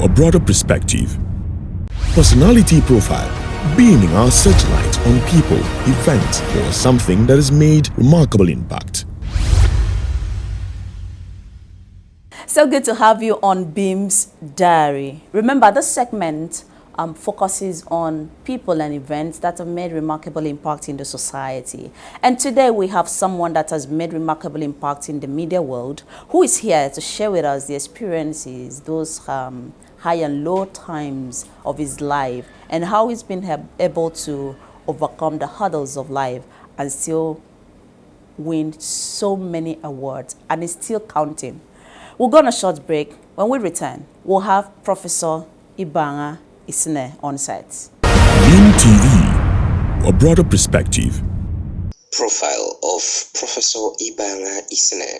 a broader perspective. Personality profile, beaming our searchlight on people, events, or something that has made remarkable impact. So good to have you on Beam's Diary. Remember, this segment focuses on people and events that have made remarkable impact in the society. And today we have someone that has made remarkable impact in the media world, who is here to share with us the experiences, those high and low times of his life, and how he's been able to overcome the hurdles of life and still win so many awards, and is still counting. We'll go on a short break. When we return, we'll have Professor Ibanga Isine on set. Beam TV, a broader perspective. Profile of Professor Ibanga Isine.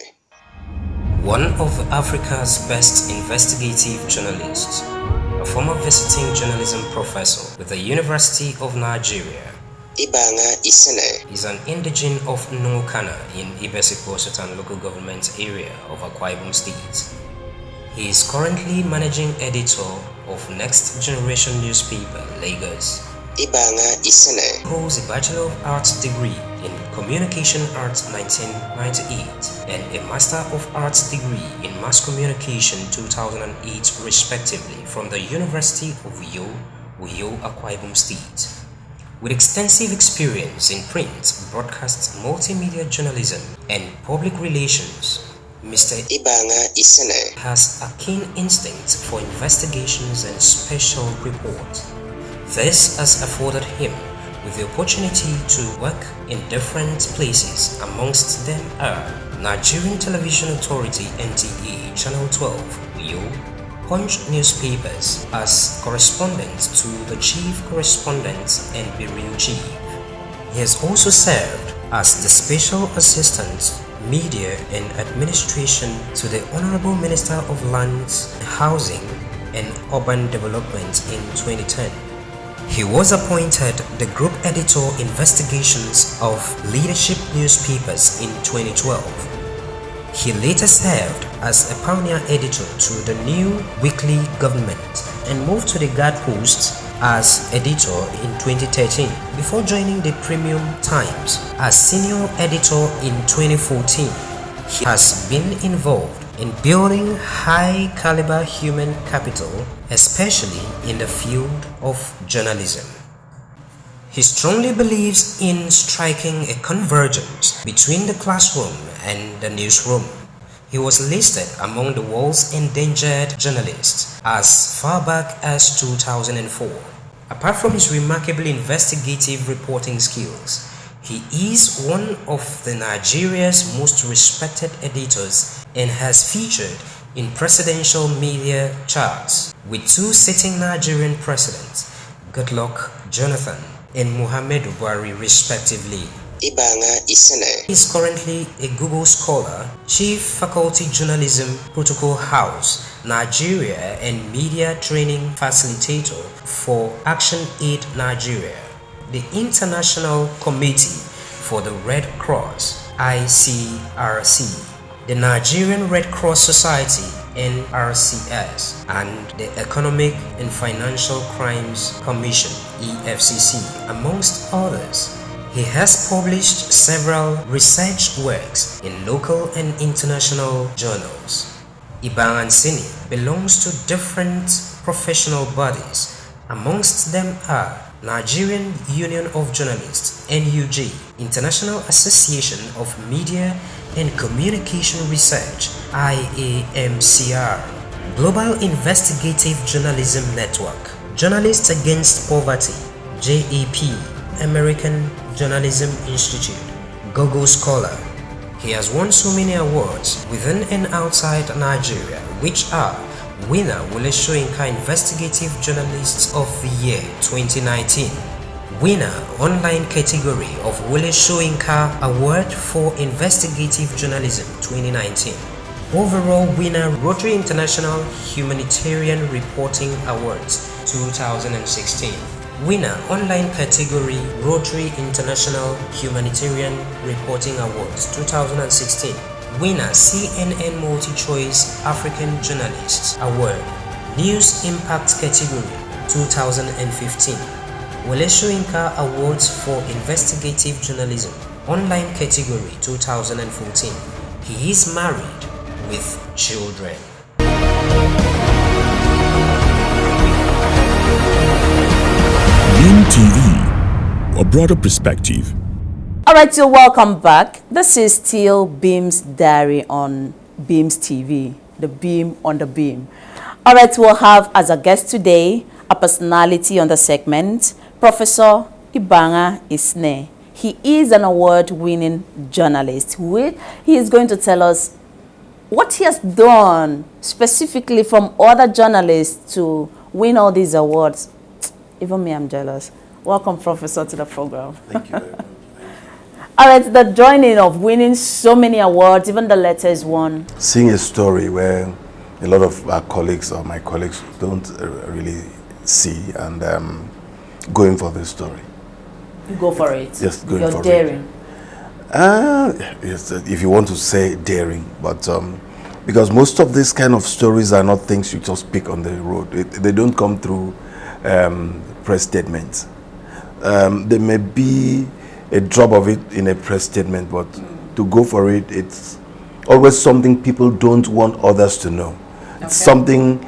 One of Africa's best investigative journalists, a former visiting journalism professor with the University of Nigeria. Ibanga Isine is an indigene of Nukana in Ibesi-Bosotan local government area of Akwa Ibom State. He is currently managing editor of Next Generation newspaper, Lagos. Ibanga Isine holds a Bachelor of Arts degree in Communication Arts 1998 and a Master of Arts degree in Mass Communication 2008 respectively from the University of Uyo, Akwa Ibom State. With extensive experience in print, broadcast, multimedia journalism, and public relations, Mr. Ibanga Isine has a keen instinct for investigations and special reports. This has afforded him with the opportunity to work in different places. Amongst them are Nigerian Television Authority NTA Channel 12, Uyo, Punch newspapers as correspondent to the chief correspondent and bureau chief. He has also served as the special assistant, media and administration to the Honorable Minister of Lands, Housing and Urban Development in 2010. He was appointed the group editor investigations of leadership newspapers in 2012. He later served as a pioneer editor to the New Weekly Government and moved to the guard post as editor in 2013 before joining the Premium Times as senior editor in 2014. He has been involved in building high-caliber human capital, especially in the field of journalism. He strongly believes in striking a convergence between the classroom and the newsroom. He was listed among the world's endangered journalists as far back as 2004. Apart from his remarkably investigative reporting skills, he is one of the Nigeria's most respected editors and has featured in presidential media charts with two sitting Nigerian presidents, Goodluck Jonathan and Muhammadu Buhari respectively. Ibanga Isine is currently a Google Scholar, Chief Faculty Journalism Protocol House, Nigeria and Media Training Facilitator for Action Aid Nigeria, the International Committee for the Red Cross, ICRC, the Nigerian Red Cross Society, NRCS, and the Economic and Financial Crimes Commission, EFCC, amongst others. He has published several research works in local and international journals. Ibanga Isine belongs to different professional bodies. Amongst them are Nigerian Union of Journalists, NUJ, International Association of Media and Communication Research, IAMCR, Global Investigative Journalism Network, Journalists Against Poverty, JAP, American Journalism Institute, Google Scholar. He has won so many awards within and outside Nigeria, which are winner Wole Soyinka Investigative Journalists of the Year 2019, winner online category of Wole Soyinka Award for Investigative Journalism 2019, overall winner Rotary International Humanitarian Reporting Awards 2016, winner online category Rotary International Humanitarian Reporting Awards 2016, winner CNN Multi-Choice African Journalists Award, News Impact category 2015. Wole Soyinka Awards for Investigative Journalism. Online category 2014. He is married with children. Beam TV, a broader perspective. All right, so welcome back. This is still Beam's Diary on Beam's TV, the Beam on the Beam. All right, we'll have as a guest today a personality on the segment, Professor Ibanga Isine. He is an award-winning journalist. He is going to tell us what he has done specifically from other journalists to win all these awards. Even me, I'm jealous. Welcome, Professor, to the program. Thank you very much. All right, the joining of winning so many awards, even the letters won. Seeing a story where a lot of our colleagues or my colleagues don't really see, and going for this story. You go for it. Yes, going You're for daring. it. Yes, if you want to say daring, but because most of these kind of stories are not things you just pick on the road. They don't come through press statements. There may be a drop of it in a press statement, but to go for it, it's always something people don't want others to know. Okay. It's something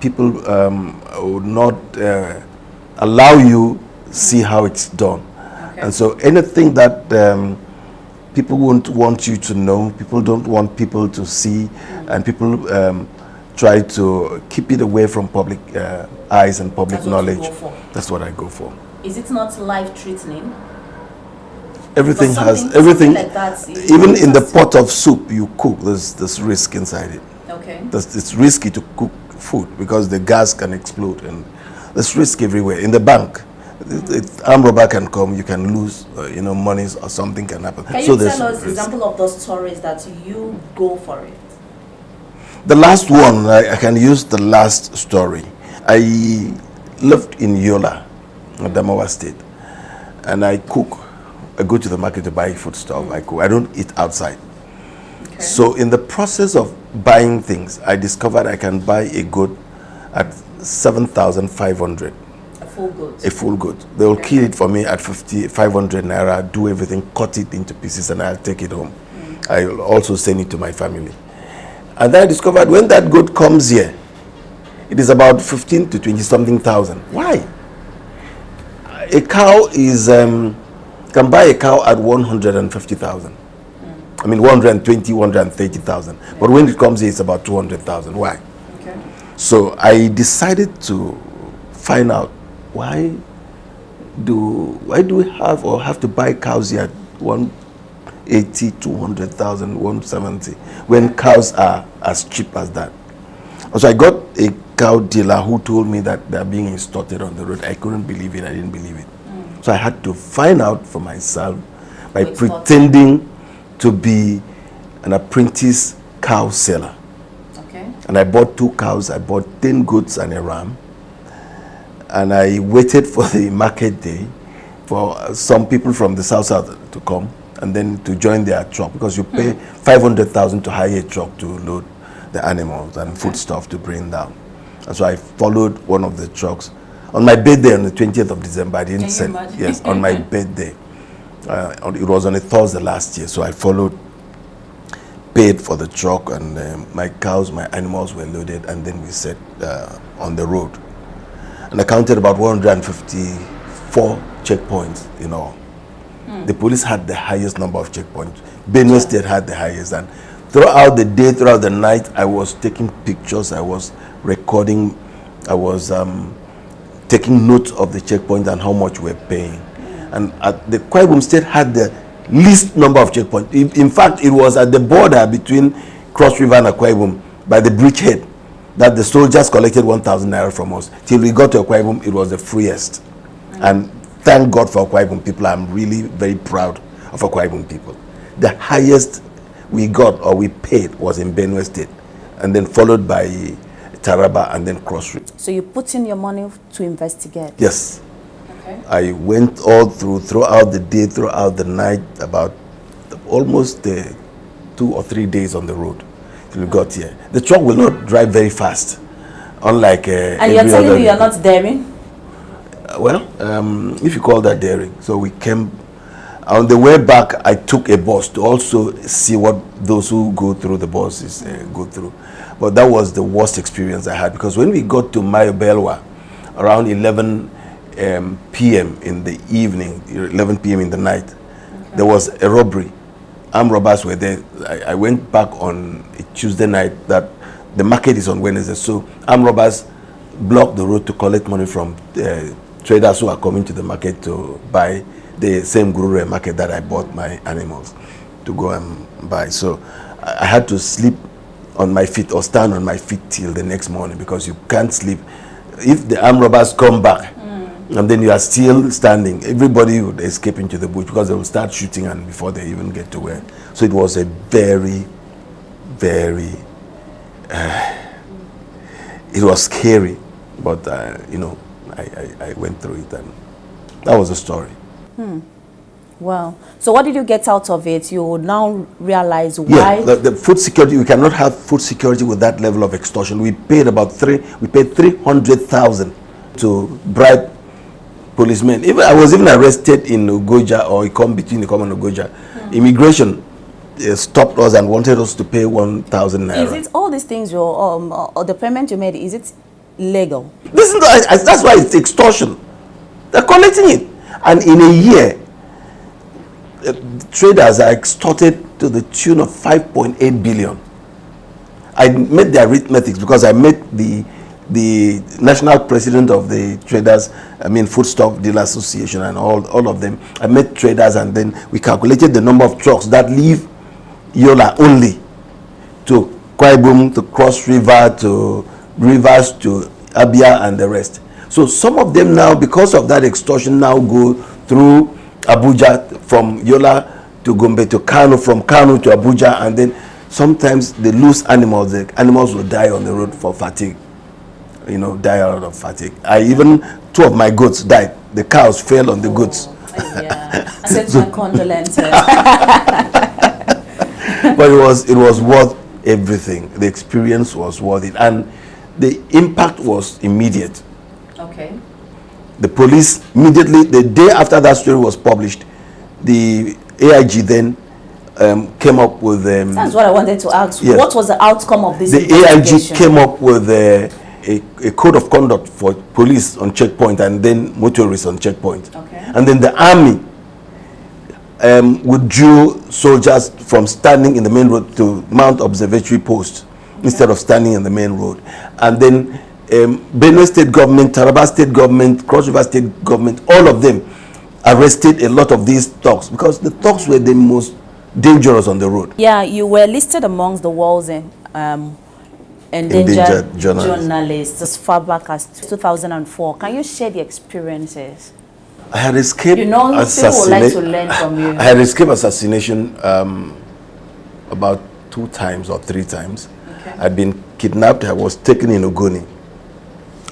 people would not allow you see how it's done. Okay. And so anything that people won't want you to know, people don't want people to see, and people try to keep it away from public eyes and public knowledge. That's what I go for. Is it not life-threatening? Everything has everything. Like that, even in the pot of soup you cook, there's risk inside it. Okay. It's risky to cook food because the gas can explode, and there's risk everywhere. In the bank, armed robber can come, you can lose, money or something can happen. Can you tell us an example of those stories that you go for it? The last one, I can use the last story. I lived in Yola, Adamawa State, and I cook. I go to the market to buy foodstuff. I cook. I don't eat outside. Okay. So in the process of buying things, I discovered I can buy a goat at 7,500. A full goat. A full goat. They will kill it for me at 500 naira. Do everything, cut it into pieces, and I'll take it home. I will also send it to my family. And then I discovered when that goat comes here, it is about 15 to 20 something thousand. Why? A cow is. Can buy a cow at 150,000. I mean 120, 130,000. But when it comes here, it's about 200,000. Why? Okay. So I decided to find out why do we have to buy cows here at 180, 200,000, 170 when cows are as cheap as that. So I got a cow dealer who told me that they're being extorted on the road. I couldn't believe it. I didn't believe it. So I had to find out for myself by pretending to be an apprentice cow seller. Okay. And I bought 2 cows. I bought 10 goats and a ram. And I waited for the market day for some people from the south to come and then to join their truck, because you pay 500,000 to hire a truck to load the animals and foodstuff to bring down. And so I followed one of the trucks. On my birthday, on the 20th of December, I didn't send. Yes, on my birthday. It was on a Thursday last year, so I followed, paid for the truck, and my cows, my animals were loaded, and then we set on the road. And I counted about 154 checkpoints in all. The police had the highest number of checkpoints. Benue State had the highest, and throughout the day, throughout the night, I was taking pictures, I was recording, I was taking notes of the checkpoint and how much we're paying. And the Akwa Ibom State had the least number of checkpoints. In fact, it was at the border between Cross River and Akwa Ibom, by the bridgehead, that the soldiers collected 1,000 naira from us. Till we got to Akwa Ibom, it was the freest. And thank God for Akwa Ibom people. I'm really very proud of Akwa Ibom people. The highest we got or we paid was in Benue State, and then followed by Taraba and then Cross River. So you put in your money to investigate? Yes. Okay. I went all throughout the day, throughout the night, about almost 2 or 3 days on the road till we got here. The truck will not drive very fast unlike and you're telling me you're not daring? Well, if you call that daring. So we came, on the way back, I took a bus to also see what those who go through the buses go through. But that was the worst experience I had, because when we got to Mayobelwa, around 11 p.m. in the evening, 11 p.m. in the night, there was a robbery. Armed robbers were there. I went back on a Tuesday night, that the market is on Wednesday. So armed robbers blocked the road to collect money from traders who are coming to the market to buy the same Gurure market that I bought my animals to go and buy. So I had to sleep on my feet or stand on my feet till the next morning, because you can't sleep. If the armed robbers come back and then you are still standing, everybody would escape into the bush, because they will start shooting and before they even get to where. So it was a very, very, it was scary, but you know, I went through it, and that was the story. Well, so what did you get out of it? You now realize why? Yeah, the food security, we cannot have food security with that level of extortion. We paid about 300,000 to bribe policemen. Even I was even arrested in Ugoja, or between Ikom and Ugoja. Immigration stopped us and wanted us to pay 1,000 naira. Is it all these things, or the payment you made, is it legal? Listen, that's why it's extortion. They're collecting it. And in a year, traders are extorted to the tune of 5.8 billion. I made the arithmetic, because I met the national president of the traders, Foodstuff Dealer Association, and all of them. I met traders, and then we calculated the number of trucks that leave Yola only to Kwaibum, to Cross River, to Rivers, to Abia, and the rest. So some of them now, because of that extortion, now go through Abuja, from Yola to Gombe to Kano, from Kano to Abuja, and then sometimes they lose animals. The animals will die on the road for fatigue. You know, die out of fatigue. Two of my goats died. The cows fell on the goats. Yeah, I said my condolences. But it was worth everything. The experience was worth it, and the impact was immediate. Okay. The police immediately, the day after that story was published, the AIG then came up with. That's what I wanted to ask. Yes. What was the outcome of this? The AIG came up with a code of conduct for police on checkpoint, and then motorists on checkpoint. Okay. And then the army withdrew soldiers from standing in the main road to mount observatory posts instead of standing in the main road. And then Benue State government, Taraba State government, Cross River State government, all of them arrested a lot of these thugs, because the thugs were the most dangerous on the road. Yeah, you were listed amongst the world's endangered journalists as far back as 2004. Can you share the experiences? I had escaped people would like to learn from you. I had escaped assassination about 2 times or 3 times. Okay. I'd been kidnapped. I was taken in Ogoni.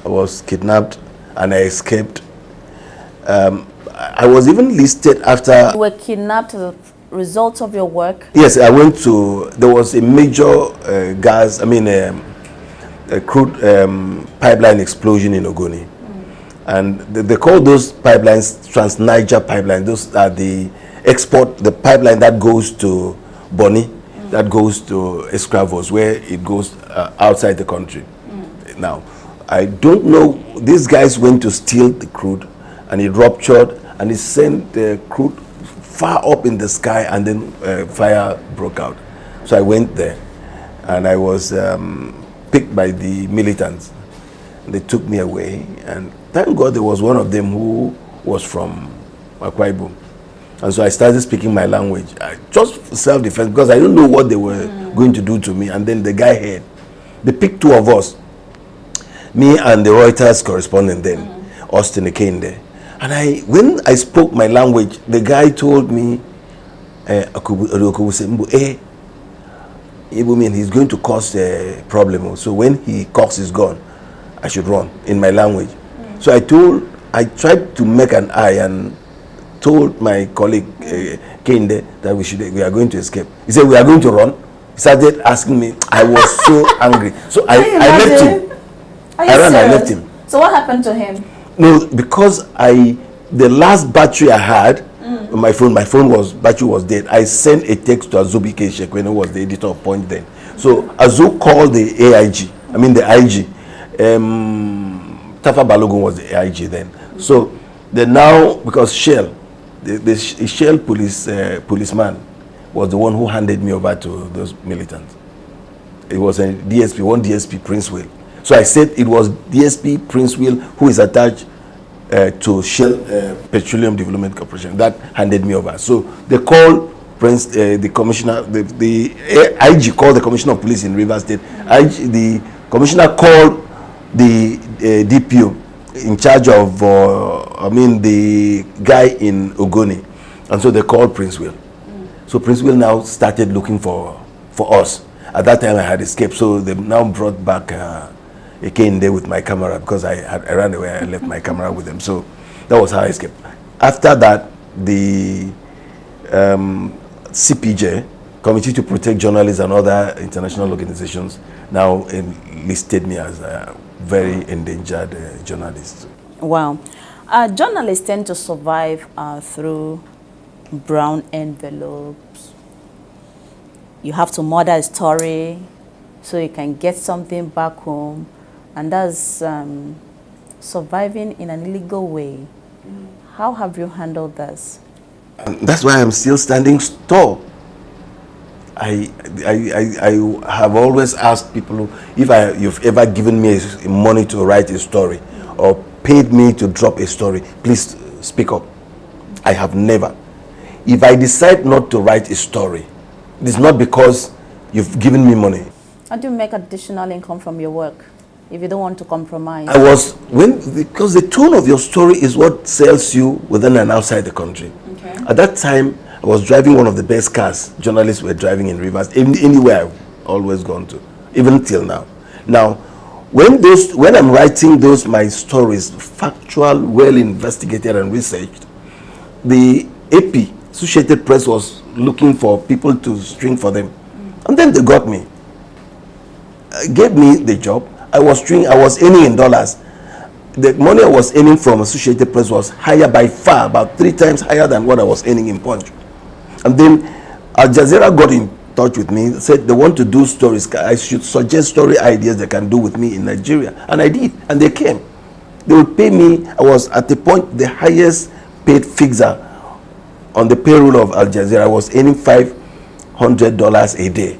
I was kidnapped and I escaped. I was even listed after. You were kidnapped as a result of your work? Yes, I went to, there was a major a crude pipeline explosion in Ogoni. And they call those pipelines Trans-Niger pipeline. Those are the pipeline that goes to Boni, that goes to Escravos, where it goes outside the country. Now, I don't know, these guys went to steal the crude, and it ruptured, and it sent the crude far up in the sky, and then fire broke out. So I went there, and I was picked by the militants. They took me away, and thank God there was one of them who was from Akwa Ibom. And so I started speaking my language, just self-defense, because I don't know what they were going to do to me. And then the guy heard. They picked 2 of us, me and the Reuters correspondent then, Austin Ekende. And when I spoke my language, the guy told me, he's going to cause a problem. So when he cocks his gun, I should run in my language. So I tried to make an eye and told my colleague Kende that we are going to escape. He said, we are going to run. He started asking me. I was so angry. So I left him. Are you I ran, I serious? left him. So what happened to him? No, because the last battery I had, on my phone battery was dead. I sent a text to Azubi Keshek when he was the editor of Point then. So Azu called the AIG, I mean the IG. Tafa Balogun was the AIG then. So they now, because Shell, the Shell policeman was the one who handed me over to those militants. It was a DSP, one DSP, Prince Will. So I said it was DSP Prince Will who is attached to Shell Petroleum Development Corporation that handed me over. So they called the commissioner, the IG called the commissioner of police in Rivers State. The commissioner called the DPO in charge of, the guy in Ogoni. And so they called Prince Will. So Prince Will now started looking for us. At that time I had escaped, so they now brought back a cane there with my camera because I ran away. I left my camera with them. So that was how I escaped. After that, the CPJ, Committee to Protect Journalists and Other International Organizations, now listed me as a very endangered journalist. Wow. Journalists tend to survive through brown envelopes. You have to murder a story so you can get something back home. And that's surviving in an illegal way. How have you handled this? And that's why I'm still standing tall. I have always asked people if you've ever given me money to write a story or paid me to drop a story, please speak up. I have never. If I decide not to write a story, it's not because you've given me money. How do you make additional income from your work if you don't want to compromise? Because the tone of your story is what sells you within and outside the country. Okay. At that time, I was driving one of the best cars journalists were driving in Rivers, anywhere I've always gone to, even till now. Now, when I'm writing my stories, factual, well investigated and researched, the AP, Associated Press, was looking for people to string for them. And then they got me. Gave me the job. I was earning in dollars. The money I was earning from Associated Press was higher by far, about 3 times higher than what I was earning in Punch. And then Al Jazeera got in touch with me, said they want to do stories. I should suggest story ideas they can do with me in Nigeria. And I did, and they came. They would pay me. I was at the point, the highest paid fixer on the payroll of Al Jazeera. I was earning $500 a day.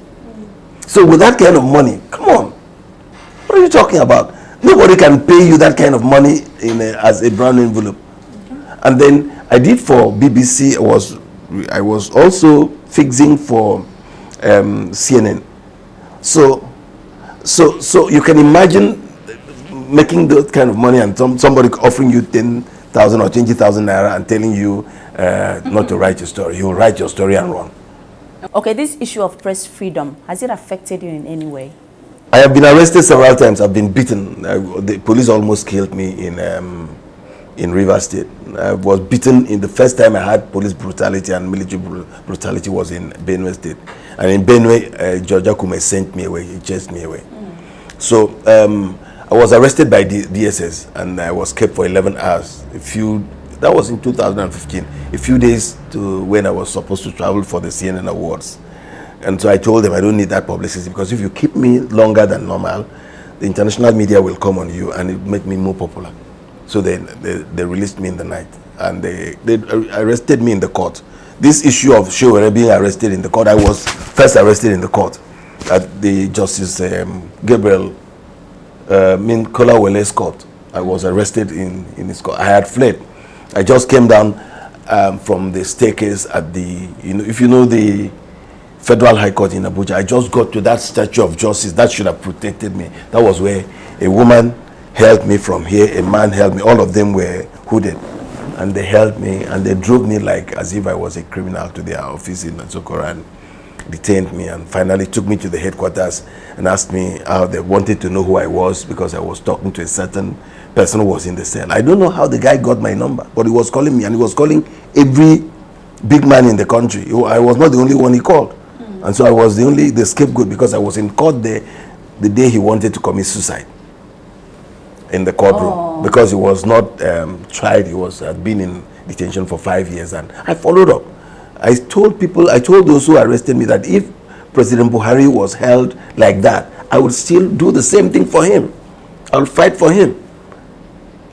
So with that kind of money, come on, what are you talking about? Nobody can pay you that kind of money as a brown envelope. And then I did for BBC. I was also fixing for CNN. So you can imagine making that kind of money and somebody offering you 10,000 or 20,000 naira and telling you not to write your story. You will write your story and run. Okay, this issue of press freedom, has it affected you in any way? I have been arrested several times. I've been beaten. The police almost killed me in Rivers State. I was beaten in the first time I had police brutality and military brutality was in Benue State. And in Benue, George Akume sent me away. He chased me away. So I was arrested by DSS and I was kept for 11 hours. That was in 2015. A few days to when I was supposed to travel for the CNN Awards. And so I told them I don't need that publicity because if you keep me longer than normal, the international media will come on you and it will make me more popular. So then they released me in the night and they arrested me in the court. This issue of Shewere being arrested in the court, I was first arrested in the court at the Justice Gabriel Kolawele's court. I was arrested in his court. I had fled. I just came down from the staircase at if you know the Federal High Court in Abuja. I just got to that statue of justice that should have protected me. That was where a woman held me from here, a man held me. All of them were hooded, and they held me and they drove me like as if I was a criminal to their office in Sokora and detained me and finally took me to the headquarters and asked me how they wanted to know who I was because I was talking to a certain person who was in the cell. I don't know how the guy got my number, but he was calling me and he was calling every big man in the country. I was not the only one he called. And so I was the scapegoat because I was in court there the day he wanted to commit suicide. in the courtroom because he was not tried. He had been in detention for 5 years, and I followed up. I told those who arrested me that if President Buhari was held like that, I would still do the same thing for him. I'll fight for him.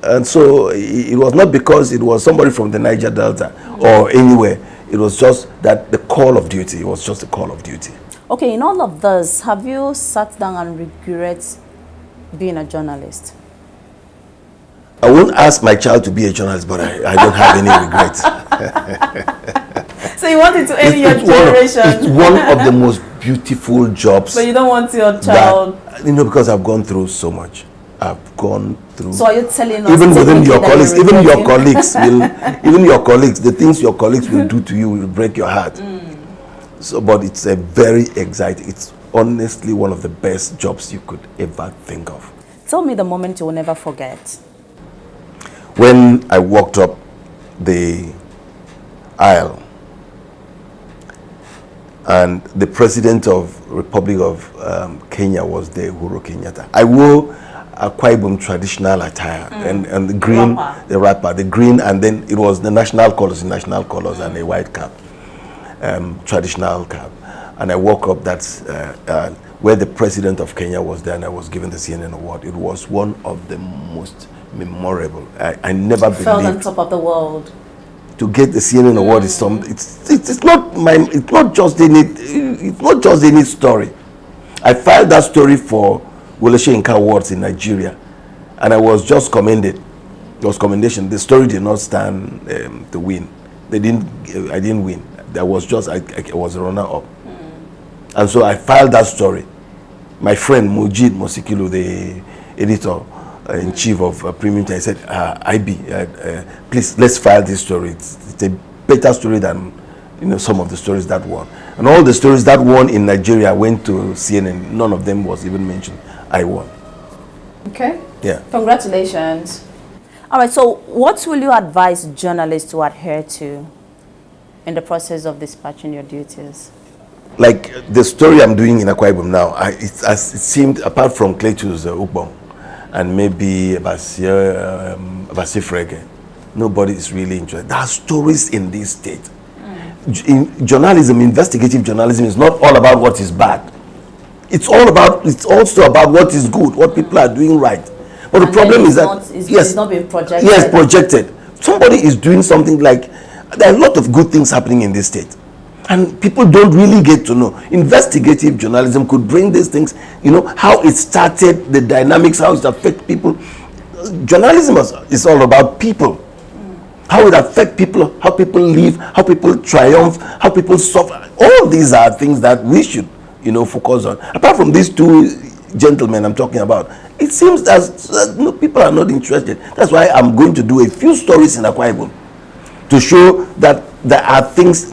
And so it was not because it was somebody from the Niger Delta or anywhere. It was just that the call of duty. It was just a call of duty. Okay, in all of this, have you sat down and regret being a journalist? I won't ask my child to be a journalist, but I don't have any regrets. So you want it to end your generation? It's one of the most beautiful jobs. But you don't want your child? That, because I've gone through so much. I've gone through. So are you telling us? Even within your colleagues, even your colleagues the things your colleagues will do to you will break your heart. So, but it's a very exciting. It's honestly one of the best jobs you could ever think of. Tell me the moment you will never forget. When I walked up the aisle and the president of Republic of Kenya was there, Uhuru Kenyatta. I wore Akwa Ibom traditional attire and the green, the wrapper, the green, and then it was the national colors and a white cap, traditional cap. And I woke up, that's where the president of Kenya was there, and I was given the CNN award. It was one of the most memorable. I never believed. Felt on top of the world. To get the CNN award is it's not just any story. I filed that story for Woleshe Inka Awards in Nigeria, and I was just commended. There was commendation. The story did not stand to win. I didn't win. I was a runner-up, and so I filed that story. My friend Mujid Mosikilo, the editor in chief of Premium Time, said, "IB, please let's file this story. It's a better story than some of the stories that won. And all the stories that won in Nigeria went to CNN. None of them was even mentioned. I won." Okay. Yeah. Congratulations. All right. So, what will you advise journalists to adhere to in the process of dispatching your duties? Like the story I'm doing in Akwa Ibom now, it seemed, apart from Cletus Ukbong and maybe Basifrege, nobody is really interested. There are stories in this state. In journalism, investigative journalism is not all about what is bad. It's also about what is good, what people are doing right. But the problem is that it's not being projected. Yes, projected. Somebody is doing something like, there are a lot of good things happening in this state, and people don't really get to know. Investigative journalism could bring these things, how it started, the dynamics, how it affects people. Journalism is all about people. How it affects people, how people live, how people triumph, how people suffer. All these are things that we should, focus on. Apart from these two gentlemen I'm talking about, it seems that people are not interested. That's why I'm going to do a few stories in Akwa Ibom to show that there are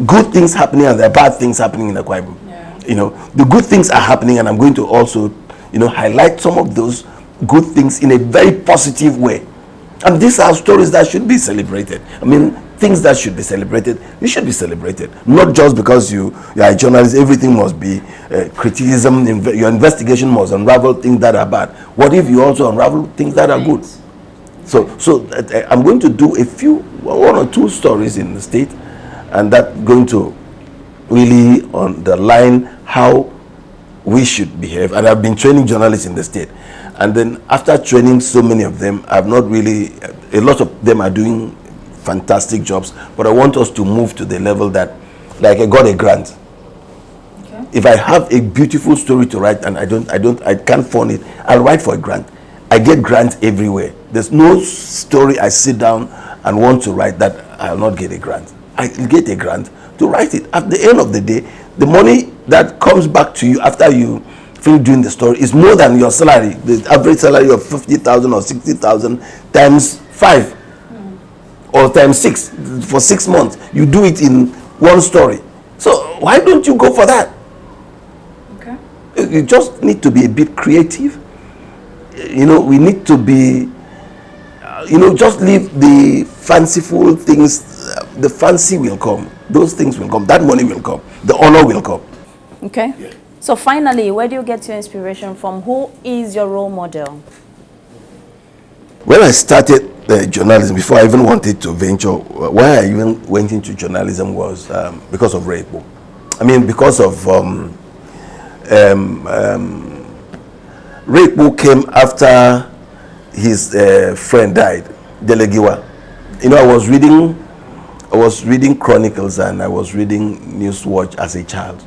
good things happening and there are bad things happening in Akwa Ibom. Yeah. The good things are happening, and I'm going to also, highlight some of those good things in a very positive way. And these are stories that should be celebrated. I mean, things that should be celebrated, you should be celebrated. Not just because you are a journalist, everything must be criticism, your investigation must unravel things that are bad. What if you also unravel things that are good? So I'm going to do one or two stories in the state, and that's going to really underline how we should behave. And I've been training journalists in the state. And then after training so many of them, a lot of them are doing fantastic jobs, but I want us to move to the level that, like, I got a grant. Okay. If I have a beautiful story to write and I can't fund it, I'll write for a grant. I get grants everywhere. There's no story I sit down and want to write that I'll not get a grant. I get a grant to write it. At the end of the day, the money that comes back to you after you finish doing the story is more than your salary. The average salary of 50,000 or 60,000 times 5 or times 6 for 6 months. You do it in one story. So why don't you go for that? Okay. You just need to be a bit creative. We need to be, just leave the fanciful things. The fancy will come. Those things will come. That money will come. The honor will come. Okay. Yeah. So finally, where do you get your inspiration from? Who is your role model? when I started journalism, before I even wanted to venture, why I even went into journalism was because of Repo. I mean, because of Repo came after his friend died, Delegiwa. You know, I was reading Chronicles and I was reading Newswatch as a child.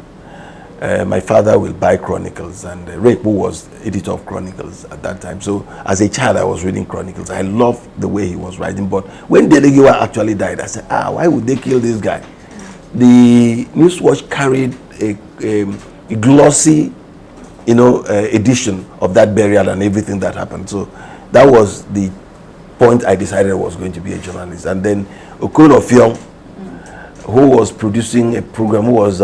My father will buy Chronicles, and Repo was editor of Chronicles at that time. So as a child, I was reading Chronicles. I loved the way he was writing. But when Delegiwa actually died, I said, why would they kill this guy? The Newswatch carried a glossy, edition of that burial and everything that happened. So that was the point I decided I was going to be a journalist. And then Okun Offiong, who was producing a program, who was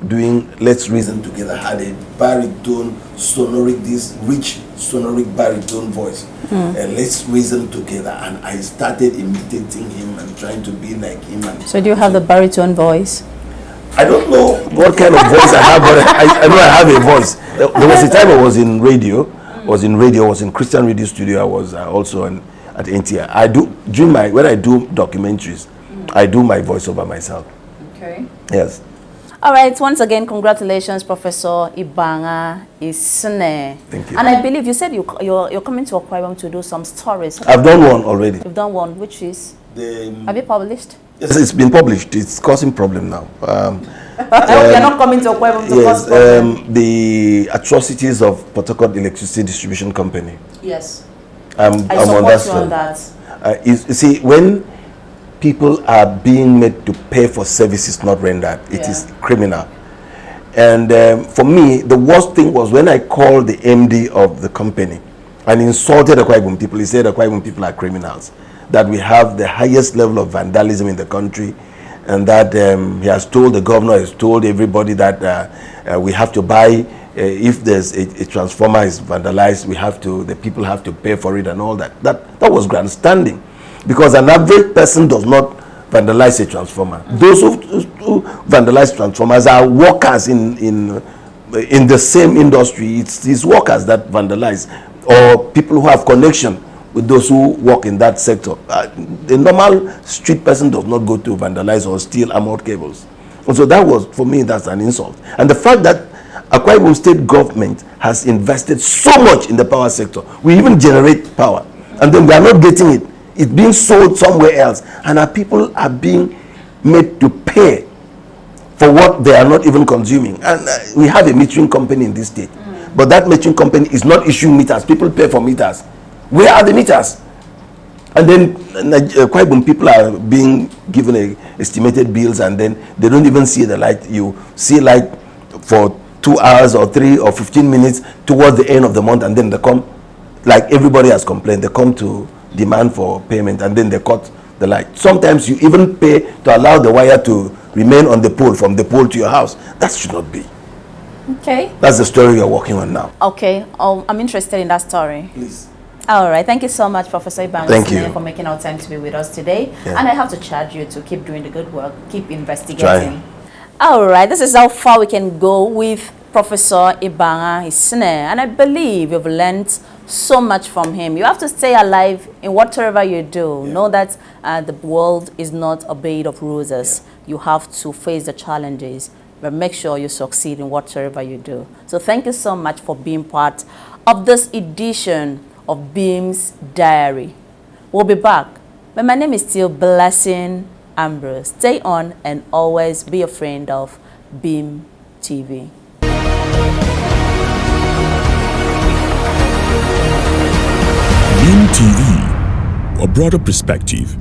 doing Let's Reason Together, had a baritone sonoric, this rich sonoric baritone voice. And Let's Reason Together, and I started imitating him and trying to be like him. And so do you have the baritone voice? I don't know what kind of voice I have, but I know I have a voice. There was a time I was in radio, I was in Christian Radio Studio. I was also at NTI. When I do documentaries, I do my voiceover myself. Okay. Yes. All right. Once again, congratulations, Professor Ibanga Isine. Thank you. And I believe you said you're coming to Akwa Ibom to do some stories. I've done one already. You've done one, which is? Have you published? Yes, it's been published. It's causing problem now. You're not coming to Akwa Ibom to cause problem. The atrocities of Port Harcourt Electricity Distribution Company. Yes. I'm on that you on that. You see, when people are being made to pay for services not rendered, it is criminal. And for me, the worst thing was when I called the MD of the company and insulted Akwa Ibom people. He said Akwa Ibom people are criminals, that we have the highest level of vandalism in the country, and that he has told the governor, has told everybody that we have to buy, if there's a transformer is vandalized, the people have to pay for it and all that. That was grandstanding, because an average person does not vandalize a transformer. Those who vandalize transformers are workers in the same industry. It's workers that vandalize, or people who have connection with those who work in that sector. The normal street person does not go to vandalize or steal armored cables. And so that was, for me, that's an insult. And the fact that Akwa Ibom state government has invested so much in the power sector, we even generate power, and then we are not getting it. It's being sold somewhere else, and our people are being made to pay for what they are not even consuming. And we have a metering company in this state, but that metering company is not issuing meters. People pay for meters. Where are the meters? And then Akwa Ibom people are being given estimated bills, and then they don't even see the light. You see light for 2 hours or 3 or 15 minutes towards the end of the month, and then they come, like everybody has complained, they come to demand for payment, and then they cut the light. Sometimes you even pay to allow the wire to remain on the pole, from the pole to your house. That should not be. Okay. That's the story you're working on now. Okay. I'm interested in that story. Please. All right. Thank you so much, Professor Ibanga. Thank you for making our time to be with us today. Yeah. And I have to charge you to keep doing the good work, keep investigating. Try. All right. This is how far we can go with Professor Ibanga Isine, and I believe you've learned so much from him. You have to stay alive in whatever you do. Know that the world is not a bed of roses. You have to face the challenges, but make sure you succeed in whatever you do. So thank you so much for being part of this edition of Beam's Diary. We'll be back, but my name is still Blessing Ambrose. Stay on and always be a friend of Beam TV. Beam TV, a broader perspective.